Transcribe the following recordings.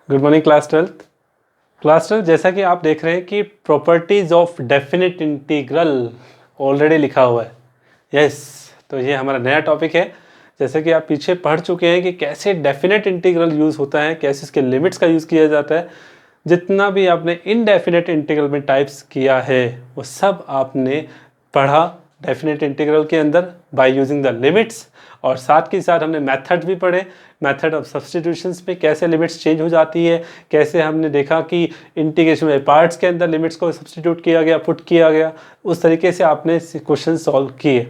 Good morning class 12 जैसा कि आप देख रहे हैं कि properties of definite integral already लिखा हुआ है। यस तो ये हमारा नया टॉपिक है। जैसे कि आप पीछे पढ़ चुके हैं कि कैसे डेफिनेट इंटीग्रल यूज़ होता है, कैसे इसके लिमिट्स का यूज़ किया जाता है। जितना भी आपने इनडेफिनेट इंटीग्रल में टाइप्स किया है वो सब आपने पढ़ा डेफिनेट इंटीग्रल के अंदर बाय यूजिंग द लिमिट्स, और साथ के साथ हमने मेथड भी पढ़े। मेथड ऑफ सब्स्टिट्यूशंस में कैसे लिमिट्स चेंज हो जाती है, कैसे हमने देखा कि इंटीग्रेशन में पार्ट्स के अंदर लिमिट्स को सब्स्टिट्यूट किया गया, पुट किया गया, उस तरीके से आपने क्वेश्चन सॉल्व किए।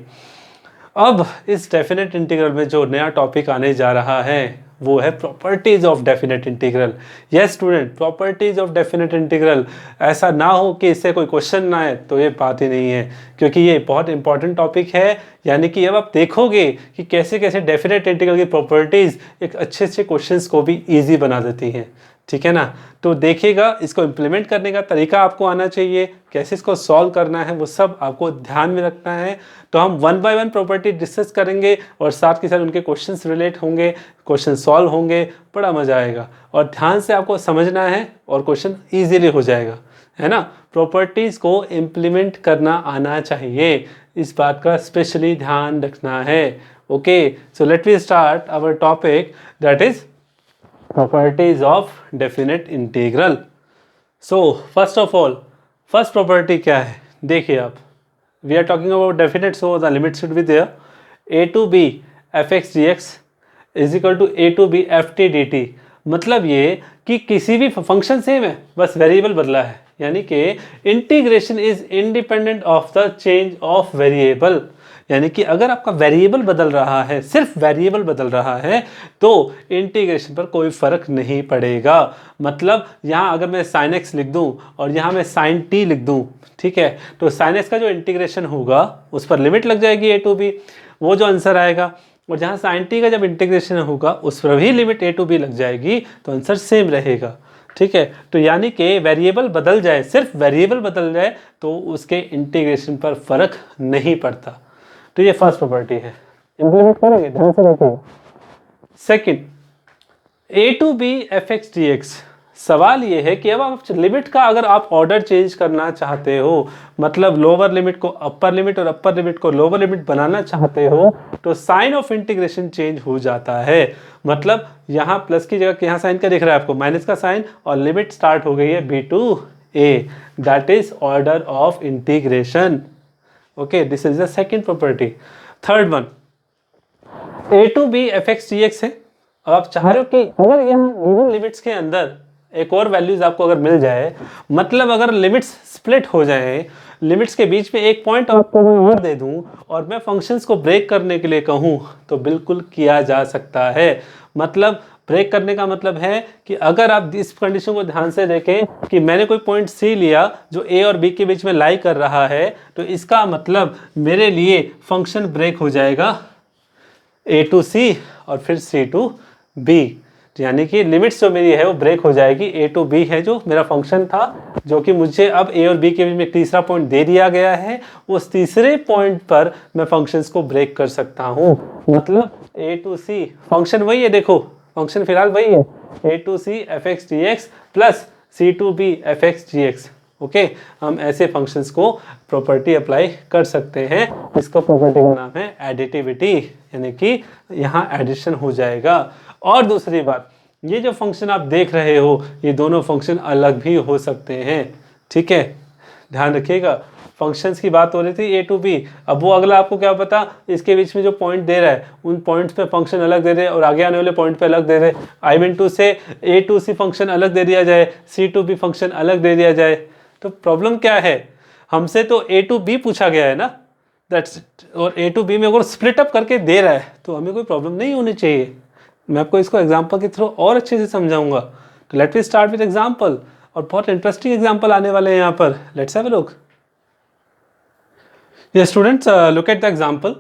अब इस डेफिनेट इंटीग्रल में जो नया टॉपिक आने जा रहा है वो है properties of definite integral. Yes student, properties of definite integral. ऐसा ना हो कि इससे कोई क्वेश्चन ना आए, तो ये बात ही नहीं है, क्योंकि ये बहुत इंपॉर्टेंट टॉपिक है। यानी कि अब आप देखोगे कि कैसे कैसे डेफिनेट इंटीग्रल की प्रॉपर्टीज एक अच्छे अच्छे क्वेश्चंस को भी ईजी बना देती हैं। ठीक है ना, तो देखिएगा, इसको इम्प्लीमेंट करने का तरीका आपको आना चाहिए, कैसे इसको सॉल्व करना है वो सब आपको ध्यान में रखना है। तो हम one by one property discuss करेंगे और साथ के साथ उनके क्वेश्चंस रिलेट होंगे, क्वेश्चन सॉल्व होंगे, बड़ा मजा आएगा। और ध्यान से आपको समझना है और क्वेश्चन ईजिली हो जाएगा, है ना। प्रॉपर्टीज को इम्प्लीमेंट करना आना चाहिए, इस बात का स्पेशली ध्यान रखना है। Okay, so let we start our topic, that is properties of definite integral. So first of all, first property क्या है, देखिए आप, we are talking about definite, so the limit should be there. a to b fx dx is equal to a to b ft dt। मतलब ये कि किसी भी function same है, बस वेरिएबल बदला है, यानी कि integration is independent of the change of variable. यानी कि अगर आपका वेरिएबल बदल रहा है, सिर्फ वेरिएबल बदल रहा है, तो इंटीग्रेशन पर कोई फर्क नहीं पड़ेगा। मतलब यहाँ अगर मैं sin x लिख दूँ और यहाँ मैं sin t लिख दूँ, ठीक है, तो sin x का जो इंटीग्रेशन होगा उस पर लिमिट लग जाएगी a to b, वो जो आंसर आएगा। और जहाँ sin t का जब इंटीग्रेशन होगा उस पर भी लिमिट a to b लग जाएगी, तो आंसर सेम रहेगा। ठीक है, तो यानी कि वेरिएबल बदल जाए, सिर्फ वेरिएबल बदल जाए, तो उसके इंटीग्रेशन पर फर्क नहीं पड़ता। तो ये फर्स्ट प्रॉपर्टी है, इंप्लीमेंट करेंगे, ध्यान से देखिए। Second, a to b fx dx। सवाल ये है कि अब आप लिमिट का अगर आप ऑर्डर चेंज करना चाहते हो, मतलब लोअर लिमिट को अपर लिमिट और अपर लिमिट को लोअर लिमिट बनाना चाहते हो, तो साइन ऑफ इंटीग्रेशन चेंज हो जाता है। मतलब यहाँ प्लस की जगह यहाँ साइन क्या दिख रहा है आपको, माइनस का साइन, और लिमिट स्टार्ट हो गई है b to a, that is order of integration. Okay, this is the second property. Third one, a to b fx dx है। अब आप चाह रहे हो कि अगर यहाँ गिवन लिमिट्स के अंदर एक और वैल्यूज आपको अगर मिल जाए, मतलब अगर लिमिट्स स्प्लिट हो जाए, लिमिट्स के बीच में एक पॉइंट आपको मैं और दे दूं और मैं फंक्शंस को ब्रेक करने के लिए कहूं, तो बिल्कुल किया जा सकता है। मतलब ब्रेक करने का मतलब है कि अगर आप इस कंडीशन को ध्यान से देखें कि मैंने कोई पॉइंट सी लिया जो ए और बी के बीच में लाई कर रहा है, तो इसका मतलब मेरे लिए फंक्शन ब्रेक हो जाएगा ए टू सी और फिर सी टू बी। यानी कि लिमिट्स जो मेरी है वो ब्रेक हो जाएगी। ए टू बी है जो मेरा फंक्शन था, जो कि मुझे अब ए और बी के बीच में एक तीसरा पॉइंट दे दिया गया है, उस तीसरे पॉइंट पर मैं फंक्शंस को ब्रेक कर सकता हूँ। मतलब ए टू सी फंक्शन वही है, देखो फंक्शन फिलहाल वही है, a to c fx dx plus c to b fx dx। Okay, हम ऐसे फंक्शंस को प्रॉपर्टी अप्लाई कर सकते हैं। इसको प्रॉपर्टी का नाम है एडिटिविटी, यानी कि यहाँ एडिशन हो जाएगा। और दूसरी बात, ये जो फंक्शन आप देख रहे हो, ये दोनों फंक्शन अलग भी हो सकते हैं। ठीक है, ध्यान रखिएगा, फंक्शंस की बात हो रही थी a to b, अब वो अगला आपको क्या पता, इसके बीच में जो पॉइंट दे रहा है उन पॉइंट्स पे फंक्शन अलग दे दे और आगे आने वाले पॉइंट पे अलग दे दे। आई मीन टू से a to c फंक्शन अलग दे दिया जाए, c to b फंक्शन अलग दे दिया जाए, तो प्रॉब्लम क्या है, हमसे तो a to b पूछा गया है ना, दैट्स इट। और a to b में अगर स्प्लिट अप करके दे रहा है तो हमें कोई प्रॉब्लम नहीं होनी चाहिए। मैं आपको इसको एग्जाम्पल के थ्रू और अच्छे से समझाऊंगा। तो let we start with example, और बहुत इंटरेस्टिंग एग्जाम्पल आने वाले हैं यहाँ पर। Let's have a look. Yes students, look at the example.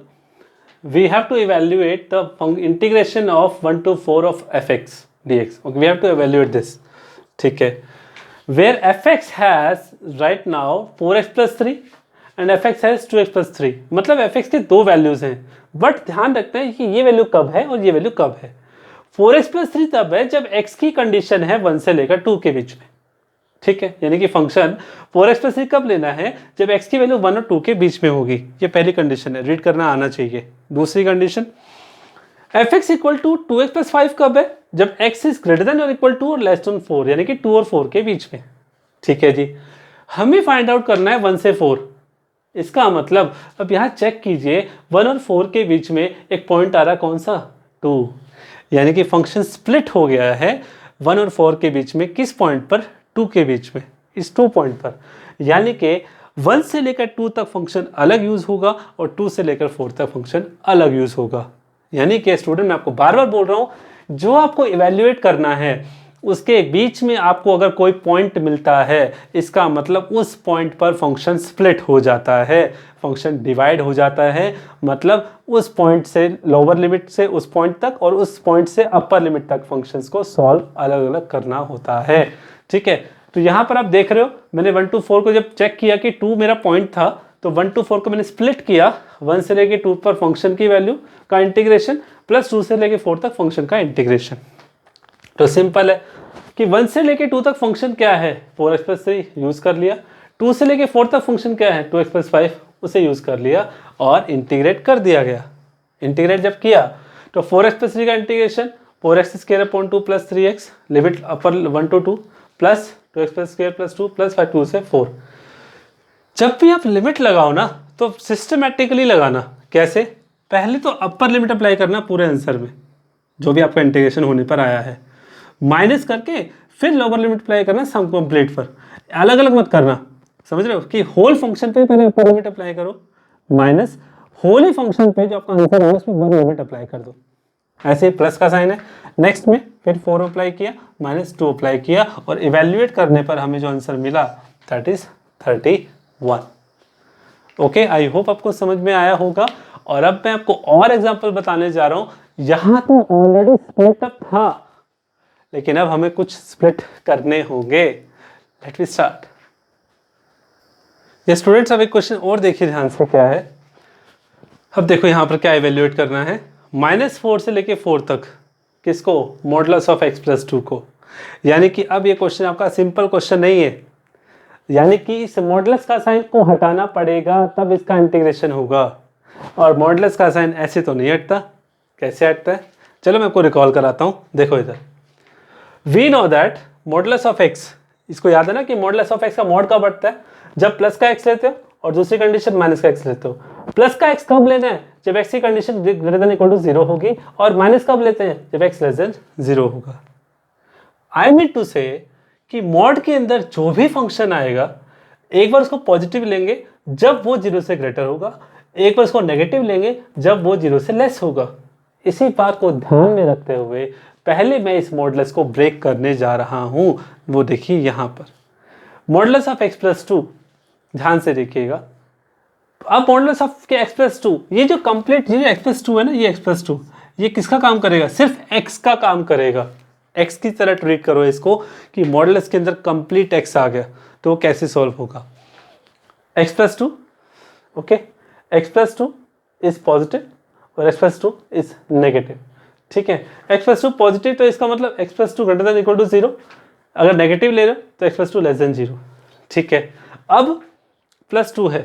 We have to evaluate the integration of 1 to 4 of fx dx. Okay, we have to evaluate this. ठीक है, where fx has right now 4x plus 3 and fx has 2x plus 3। मतलब fx के दो values हैं, but ध्यान रखते हैं कि ये वैल्यू कब है और ये वैल्यू कब है। 4x+3 तब है जब x की कंडीशन है 1 से लेकर 2 के बीच में, ठीक है। यानी कि फंक्शन 4x+3 कब लेना है, जब x की वैल्यू 1 और 2 के बीच में होगी। ये पहली कंडीशन है, रीड करना आना चाहिए। दूसरी condition, fx equal to 2x+5 कब है, जब x इज ग्रेटर देन और इक्वल टू और लेस देन 4, यानी कि 2 और 4 के बीच में, ठीक है जी। हमें फाइंड आउट करना है 1 से 4। इसका मतलब अब यहाँ चेक कीजिए 1 और 4 के बीच में एक पॉइंट आ रहा, कौन सा, 2, यानी कि फंक्शन स्प्लिट हो गया है 1 और 4 के बीच में। किस पॉइंट पर, 2 के बीच में, इस 2 पॉइंट पर। यानी कि 1 से लेकर 2 तक फंक्शन अलग यूज होगा और 2 से लेकर 4 तक फंक्शन अलग यूज होगा। यानी कि स्टूडेंट, मैं आपको बार बार बोल रहा हूँ, जो आपको इवेल्युएट करना है उसके बीच में आपको अगर कोई पॉइंट मिलता है, इसका मतलब उस पॉइंट पर फंक्शन स्प्लिट हो जाता है, फंक्शन डिवाइड हो जाता है। मतलब उस पॉइंट से लोअर लिमिट से उस पॉइंट तक और उस पॉइंट से अपर लिमिट तक फंक्शंस को सॉल्व अलग अलग करना होता है, ठीक है। तो यहाँ पर आप देख रहे हो, मैंने 1 to 4 को जब चेक किया कि 2 मेरा पॉइंट था, तो 1 to 4 को मैंने स्प्लिट किया, 1 से लेके 2 पर फंक्शन की वैल्यू का इंटीग्रेशन प्लस 2 से लेके 4 तक फंक्शन का इंटीग्रेशन। तो सिंपल है कि 1 से लेके 2 तक फंक्शन क्या है, 4x+3 यूज कर लिया। 2 से लेके 4 तक फंक्शन क्या है, 2x+5, उसे यूज कर लिया और इंटीग्रेट कर दिया गया। इंटीग्रेट जब किया तो 4x+3 का integration 4x² 2 + 3x, limit upper 1 to 2 plus 2x² + 2 plus 2 से 4। जब भी आप लिमिट लगाओ ना तो सिस्टमैटिकली लगाना। कैसे, पहले तो अपर लिमिट अप्लाई करना पूरे आंसर में, जो भी आपका इंटीग्रेशन होने पर आया है, माइनस करके फिर लोअर लिमिट अप्लाई करना सम कंप्लीट पर। अलग अलग मत करना, समझ रहे हो, कि होल फंक्शन पे पहले अपर लिमिट अप्लाई करो, माइनस होल ही फंक्शन पे जो आपका आंसर है उसमें लोअर लिमिट अप्लाई कर दो। ऐसे प्लस का साइन है, नेक्स्ट में फिर 4 अप्लाई किया, -2 अप्लाई किया और इवेल्युएट करने पर हमें जो आंसर मिला that is 31। Okay, I hope आपको समझ में आया होगा। और अब मैं आपको और एग्जांपल बताने जा रहा हूं। यहां तो ऑलरेडी स्प्लिट अप था, लेकिन अब हमें कुछ स्प्लिट करने होंगे। Let me start. ये स्टूडेंट्स, अब एक क्वेश्चन और देखिए ध्यान से क्या है। अब देखो यहां पर क्या इवेल्युएट करना है, -4 से लेके 4 तक, किसको, मॉडुलस ऑफ x+2 को। यानी कि अब ये क्वेश्चन आपका सिंपल क्वेश्चन नहीं है, यानी कि इस मॉडुलस का साइन को हटाना पड़ेगा तब इसका इंटीग्रेशन होगा। और मॉडुलस का साइन ऐसे तो नहीं हटता, कैसे हटता है, चलो मैं आपको रिकॉल कराता हूं। देखो इधर, we know that modulus of x, इसको याद है ना कि मॉडुलस ऑफ x का मॉड कब हटता है, जब प्लस का x लेते हो और दूसरी कंडीशन माइनस का x लेते हो। प्लस का x कब लेना है, जब x की condition greater than equal to 0 होगी, और माइनस कब लेते हैं, जब x लेस देन 0 होगा। आई मीन टू से कि मॉड के अंदर जो भी फंक्शन आएगा, एक बार उसको पॉजिटिव लेंगे जब वो 0 से ग्रेटर होगा, एक बार उसको नेगेटिव लेंगे जब वो 0 से लेस होगा। इसी बात को ध्यान में रखते हुए पहले मैं इस मॉडुलस को ब्रेक करने जा रहा हूं। वो देखिए यहां पर मॉडुलस ऑफ x+2, ध्यान से देखिएगा। अब मॉडुलस ऑफ के x+2, ये जो कंप्लीट ये x+2 है ना, ये x+2 ये किसका काम करेगा, सिर्फ x का काम करेगा। x की तरह ट्रीट करो इसको कि मॉडुलस के अंदर कंप्लीट x आ गया, तो कैसे सॉल्व होगा। x+2, okay, x+2 is positive और x+2 इज नेगेटिव, ठीक है। x+2 पॉजिटिव तो इसका मतलब x+2 greater than equal to 0, अगर नेगेटिव ले रहे हो तो x+2 लेस देन 0, ठीक है। अब +2 है,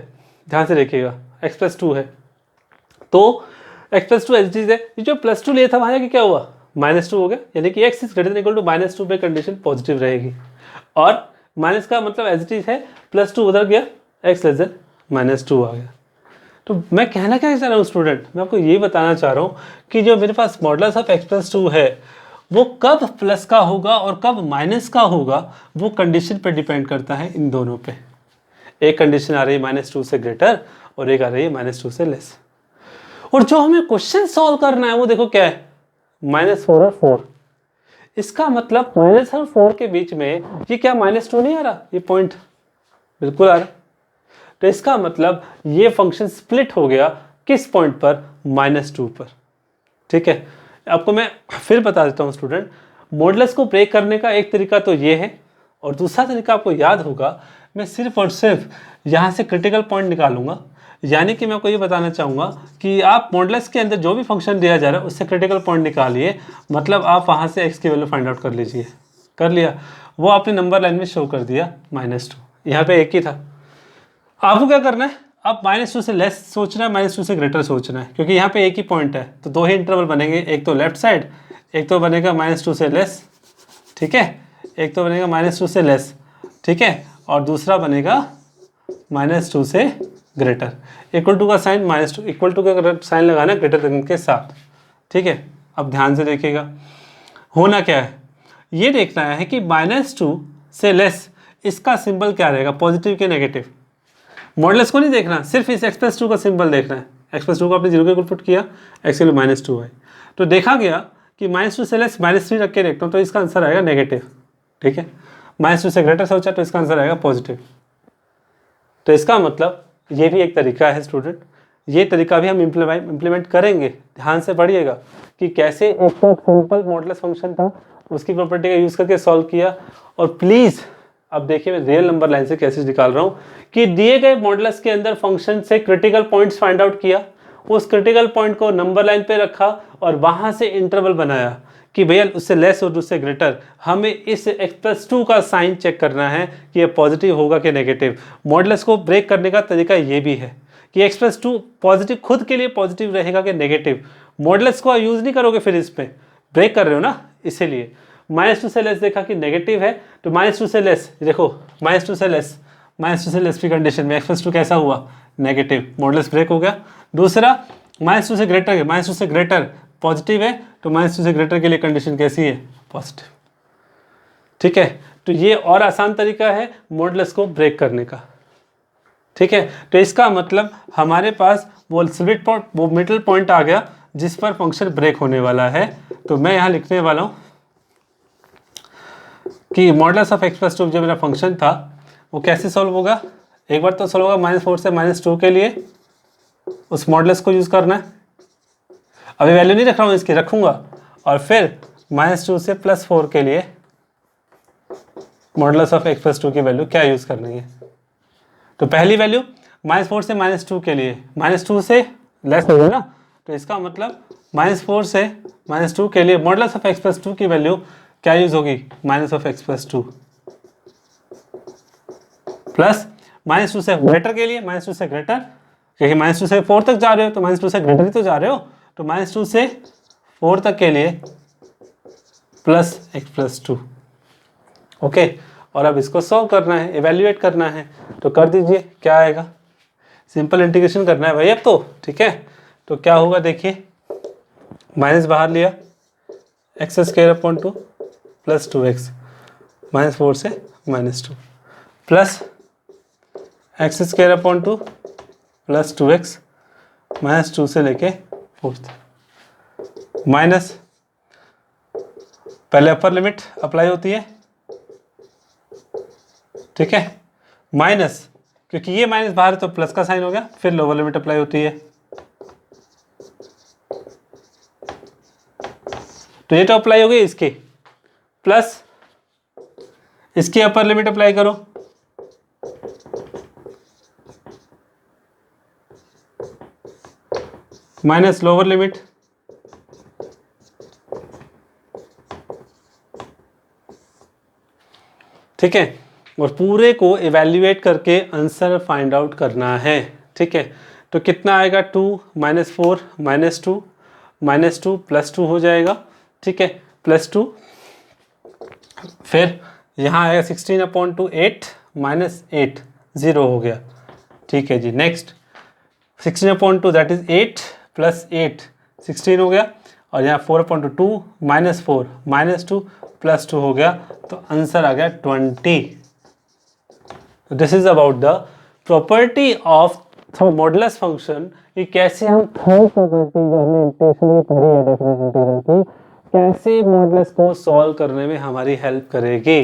ध्यान से देखिएगा, x+2 है तो x+2 एज इट इज है। ये जो +2 लिया था वहां जाके क्या हुआ, -2 हो गया, यानी कि x is greater than equal to -2 पे कंडीशन पॉजिटिव रहेगी। और माइनस का मतलब एज इट इज है, +2 उधर गया, x लेस देन -2 आ गया। तो मैं कहना क्या चाह रहा हूँ स्टूडेंट, मैं आपको ये बताना चाह रहा हूँ कि जो मेरे पास मॉडुलस ऑफ x+2 है वो कब प्लस का होगा और कब माइनस का होगा, वो कंडीशन पे डिपेंड करता है इन दोनों पे। एक कंडीशन आ रही है -2 से ग्रेटर और एक आ रही है -2 से लेस। और जो हमें क्वेश्चन सॉल्व करना है वो देखो क्या है, -4 और 4। इसका मतलब -4 और 4 के बीच में ये क्या -2 नहीं आ रहा, ये पॉइंट बिल्कुल आ रहा। तो इसका मतलब ये फंक्शन स्प्लिट हो गया किस पॉइंट पर, -2 पर, ठीक है। आपको मैं फिर बता देता हूँ स्टूडेंट, मॉडुलस को ब्रेक करने का एक तरीका तो ये है, और दूसरा तरीका आपको याद होगा, मैं सिर्फ और सिर्फ यहाँ से क्रिटिकल पॉइंट निकालूंगा, यानी कि मैं आपको ये बताना चाहूँगा कि आप मॉडुलस के अंदर जो भी फंक्शन दिया जा रहा है उससे क्रिटिकल पॉइंट निकालिए, मतलब आप वहाँ से x की वैल्यू फाइंड आउट कर लीजिए। कर लिया, वो आपने नंबर लाइन में शो कर दिया -2, यहाँ पे एक ही था। आपको क्या करना है, अब -2 से लेस सोचना है, -2 से ग्रेटर सोचना है, क्योंकि यहाँ पे एक ही पॉइंट है तो दो ही इंटरवल बनेंगे, एक तो लेफ्ट साइड, एक तो बनेगा -2 से लेस, ठीक है, एक तो बनेगा -2 से लेस, ठीक है, और दूसरा बनेगा -2 से ग्रेटर। इक्वल टू का साइन -2, इक्वल टू का साइन लगाना ग्रेटर देन के साथ, ठीक है। अब ध्यान से देखिएगा, होना क्या है, ये देखना है कि -2 से लेस इसका सिंबल क्या रहेगा, पॉजिटिव के नेगेटिव। मॉडुलस को नहीं देखना, सिर्फ इस x+2 का सिंबल देखना है। x+2 को आपने 0 के इक्वल पुट किया, x के लिए -2 है, तो देखा गया कि -2 से लेस -3 रख के देखता हूँ तो इसका आंसर आएगा नेगेटिव, ठीक है। -2 से ग्रेटर सोचा तो इसका आंसर आएगा पॉजिटिव। तो इसका मतलब ये भी एक तरीका है स्टूडेंट, ये तरीका भी हम इम्प्लीमेंट करेंगे। ध्यान से पढ़िएगा कि कैसे एक तो सिंपल मॉडुलस फंक्शन था उसकी प्रॉपर्टी का यूज़ करके सॉल्व किया, और प्लीज़ अब देखिए मैं रियल नंबर लाइन से कैसे निकाल रहा हूँ कि दिए गए मॉडुलस के अंदर फंक्शन से क्रिटिकल पॉइंट्स फाइंड आउट किया, उस क्रिटिकल पॉइंट को नंबर लाइन पे रखा और वहाँ से इंटरवल बनाया कि भैया उससे लेस और उससे ग्रेटर हमें इस x+2 का साइन चेक करना है कि ये पॉजिटिव होगा कि नेगेटिव। मॉडुलस को ब्रेक करने का तरीका ये भी है कि x+2 पॉजिटिव खुद के लिए पॉजिटिव रहेगा कि नेगेटिव। मॉडुलस को यूज़ नहीं करोगे, फिर इस पर ब्रेक कर रहे हो ना, इसीलिए -2 से लेस देखा कि नेगेटिव है तो -2 से लेस, देखो -2 से लेस की कंडीशन में x+2 कैसा हुआ, नेगेटिव, मॉडुलस ब्रेक हो गया। दूसरा -2 से ग्रेटर है, -2 से ग्रेटर पॉजिटिव है तो -2 से ग्रेटर के लिए कंडीशन कैसी है, पॉजिटिव, ठीक है। तो ये और आसान तरीका है मॉडुलस को ब्रेक करने का, ठीक है। तो इसका मतलब हमारे पास वो स्प्लिट पॉइंट, वो मिडल पॉइंट आ गया जिस पर फंक्शन ब्रेक होने वाला है। तो मैं यहाँ लिखने वाला हूँ कि मॉडुलस ऑफ x+2 जो मेरा फंक्शन था वो कैसे सॉल्व होगा। एक बार तो सॉल्व होगा -4 से -2 के लिए, उस मॉडुलस को यूज़ करना है। अभी वैल्यू नहीं रख रहा हूँ, इसकी रखूँगा, और फिर -2 से +4 के लिए मॉडुलस ऑफ x+2 की वैल्यू क्या यूज़ करनी है। तो पहली वैल्यू -4 से -2 के लिए, -2 से लेस होगा ना, तो इसका मतलब -4 से -2 के लिए मॉडुलस ऑफ x+2 की वैल्यू क्या यूज़ होगी, -x+2 प्लस -2 से ग्रेटर के लिए, -2 से ग्रेटर, क्योंकि -2 से 4 तक जा रहे हो तो -2 से ग्रेटर ही तो जा रहे हो, तो -2 से 4 तक के लिए +x+2, ओके। और अब इसको सॉल्व करना है, इवेल्युएट करना है, तो कर दीजिए, क्या आएगा, सिंपल इंटीग्रेशन करना है भाई अब तो, ठीक है। तो क्या होगा देखिए, माइनस बाहर लिया, x² + 2x, -4 से -2 प्लस x² + 2x, -2 से लेके 4 माइनस, पहले अपर लिमिट अप्लाई होती है, ठीक है, माइनस, क्योंकि ये माइनस बाहर तो प्लस का साइन हो गया, फिर लोअर लिमिट अप्लाई होती है, तो ये तो अप्लाई हो गई इसकी, प्लस इसकी अपर लिमिट अप्लाई करो, माइनस लोअर लिमिट, ठीक है, और पूरे को इवैल्यूएट करके आंसर फाइंड आउट करना है, ठीक है। तो कितना आएगा, 2 -4 -2 -2 +2 हो जाएगा, ठीक है, +2, फिर यहाँ आएगा 16/2, 8 -8 0 हो गया, ठीक है जी। नेक्स्ट 16/2 दैट इज 8 + 8 16 हो गया, और यहाँ 4/2 -4 -2 +2 हो गया, तो आंसर आ गया 20। This is about the property of modulus function, कि कैसे हम थर्ड प्रॉपर्टी जो हमने इंटेंशनली पढ़ी है डेफिनेट इंटीग्रल की, कैसे मॉडुलस को सॉल्व करने में हमारी हेल्प करेगी।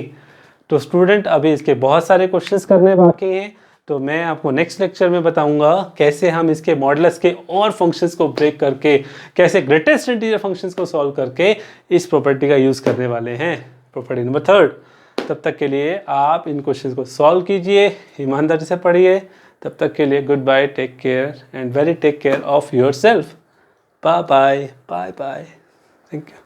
तो स्टूडेंट अभी इसके बहुत सारे क्वेश्चंस करने बाकी हैं, तो मैं आपको नेक्स्ट लेक्चर में बताऊंगा कैसे हम इसके मॉडुलस के और फंक्शंस को ब्रेक करके, कैसे ग्रेटेस्ट इंटीजर फंक्शंस को सॉल्व करके इस प्रॉपर्टी का यूज़ करने वाले हैं, प्रॉपर्टी नंबर 3। तब तक के लिए आप इन क्वेश्चंस को सॉल्व कीजिए, ईमानदारी से पढ़िए, तब तक के लिए good bye, take care and very take care of yourself. Bye bye bye bye, thank you.